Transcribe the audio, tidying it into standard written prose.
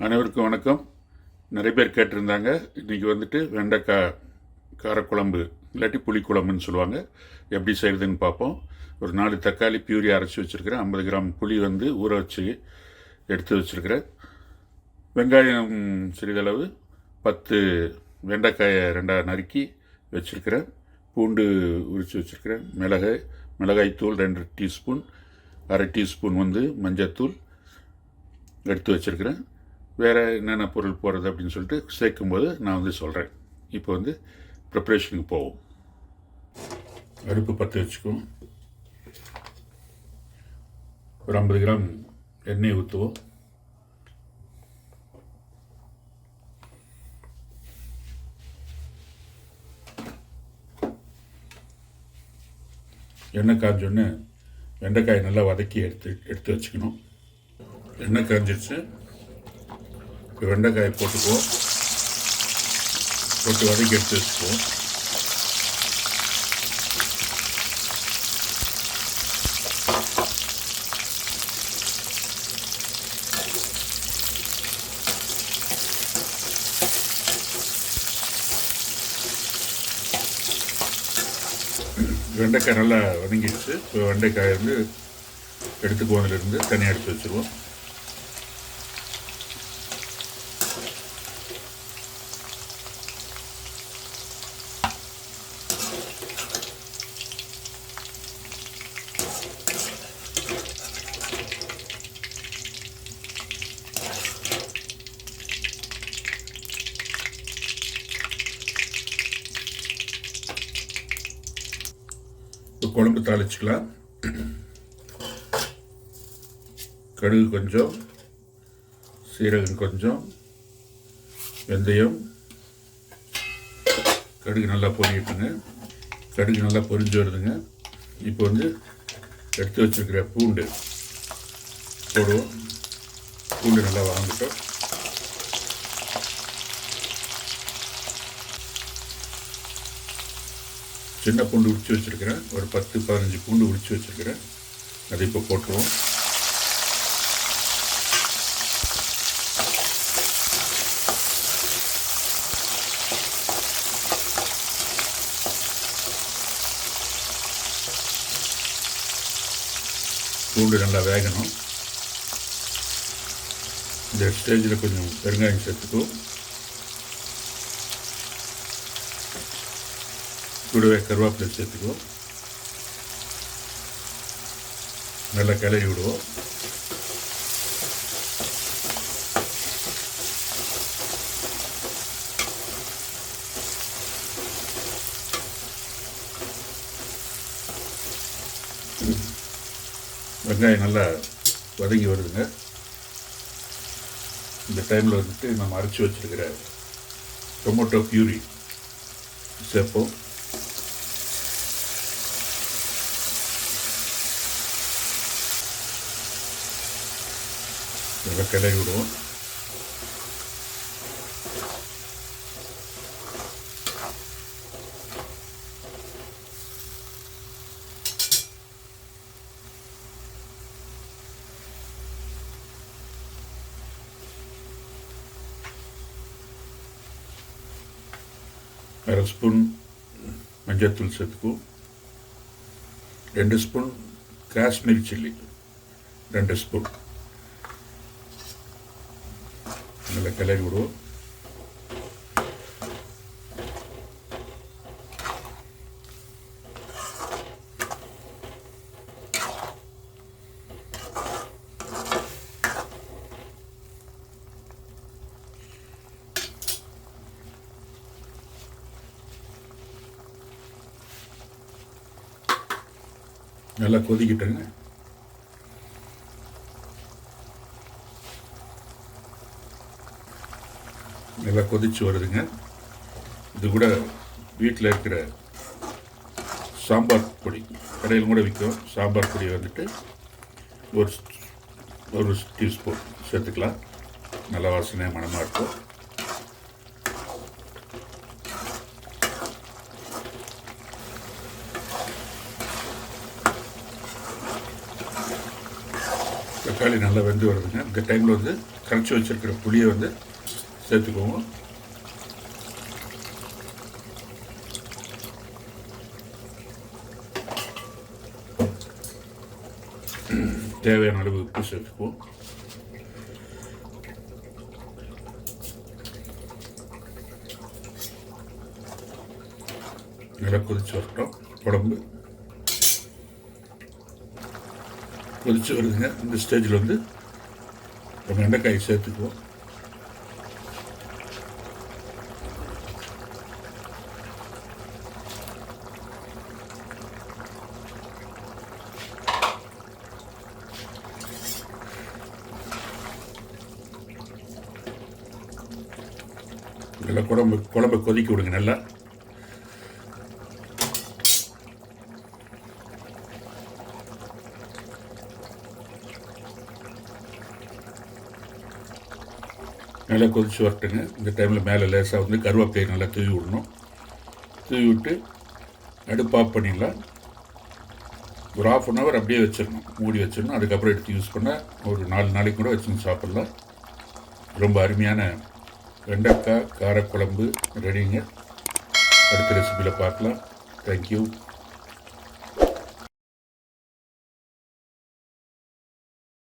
அனைவருக்கும் வணக்கம். நிறைய பேர் கேட்டிருந்தாங்க. இன்றைக்கி வந்துட்டு வெண்டைக்காய் காரக்குழம்பு இல்லாட்டி புளிக்குழம்புன்னு சொல்லுவாங்க. எப்படி செய்கிறதுன்னு பார்ப்போம். ஒரு 4 தக்காளி பியூரி அரைச்சி வச்சுருக்கிறேன். 50 கிராம் புளி ஊற வச்சு எடுத்து வச்சுருக்கிறேன். வெங்காயம் சிறிதளவு, 10 வெண்டைக்காயை 2 நறுக்கி வச்சுருக்கிறேன். பூண்டு உரித்து வச்சுருக்கிறேன். மிளகாய்த்தூள் 2 டீஸ்பூன், அரை டீஸ்பூன் மஞ்சத்தூள் எடுத்து வச்சுருக்கிறேன். வேறு என்னென்ன பொருள் போடுறது அப்படின்னு சொல்லிட்டு சேர்க்கும்போது நான் சொல்கிறேன். இப்போ ப்ரிப்ரேஷனுக்கு போவோம். அடுப்பு பற்ற வச்சுக்குவோம். ஒரு 50 கிராம் எண்ணெய் ஊற்றுவோம். எண்ணெய் காஞ்சோன்னு வெண்டைக்காய் நல்லா வதக்கி எடுத்து வச்சுக்கணும். எண்ணெய் காஞ்சிடுச்சு. இப்போ வெண்டைக்காயை போட்டு வதக்கி எடுத்து வச்சுக்குவோம். வெண்டைக்காய் நல்லா வதங்கிடுச்சு. இப்போ வெண்டைக்காய் எடுத்துக்குவோம். அதிலிருந்து தனியாக எடுத்து வச்சுருவோம். இப்போ குழம்பு தாளிச்சுக்கலாம். கடுகு கொஞ்சம், சீரகம் கொஞ்சம், வெந்தயம். கடுகு நல்லா பொரியட்டுங்க. கடுகு நல்லா பொரிஞ்சு வருதுங்க. இப்போ எடுத்து வச்சுருக்கிற பூண்டு போடுவோம். பூண்டு நல்லா வதங்கட்டும். சின்ன பூண்டு உரித்து வச்சுருக்கிறேன். ஒரு 10-15 பூண்டு உரித்து வச்சுருக்கிறேன். அதை இப்போ போட்டுருவோம். பூண்டு நல்லா வேகணும். இந்த ஸ்டேஜில் கொஞ்சம் பெருங்காயம் சேர்த்துக்குவோம். கூடவே கருவேப்பிலை சேர்த்துக்குவோம். நல்லா கிளறி விடுவோம். வெங்காயம் நல்லா வதங்கி வருதுங்க. இந்த டைமில் நம்ம அரைச்சி வச்சுருக்கிற டொமேட்டோ பியூரி சேர்ப்போம். நல்லா கிளறி விடுவோம். அரை ஸ்பூன் மஞ்சத்தூள் சேர்த்துக்குவோம். 2 ஸ்பூன் காஷ்மீரி சில்லி, 2 ஸ்பூன். நல்லா கிளறி விடுவோம். நல்லா கொதிக்கிட்டுங்க. நல்லா கொதிச்சு வருதுங்க. இது கூட வீட்டில் இருக்கிற சாம்பார் பொடி, கடையில் கூட விற்கும் சாம்பார் பொடி ஒரு டீஸ்பூன் சேர்த்துக்கலாம். நல்ல வாசனையாக மணமாக இருக்கும். தக்காளி நல்லா வெந்து வருதுங்க. இந்த டைமில் கரைச்சி வச்சுருக்கிற புளியை வந்து சேர்த்துக்குவோம். தேவையான அளவு உப்பு சேர்த்துக்குவோம். நல்லா கொதிச்சு வரட்டும். குழம்பு கொதிச்சு வருதுங்க. இந்த ஸ்டேஜில் வந்து வெண்டைக்காய் சேர்த்துக்குவோம். நல்லா குழம்பை கொதிக்க விடுங்க. நல்லா நல்லா கொதிச்சு வரட்டுங்க. இந்த டைமில் மேலே லேசாக வந்து கருவேப்பிலையை நல்லா தூவி விடணும். தூவி விட்டு அடுப்பு ஆஃப் பண்ணிடலாம். ஒரு 1/2 hour அப்படியே வச்சிடணும், மூடி வச்சிடணும். அதுக்கப்புறம் எடுத்து யூஸ் பண்ணால் ஒரு 4 நாளைக்கு கூட வச்சுன்னு சாப்பிட்லாம். ரொம்ப அருமையான வெண்டைக்காய் காரக்குழம்பு ரெடிங்க. அடுத்த ரெசிபியில் பார்க்கலாம். தேங்க்யூ.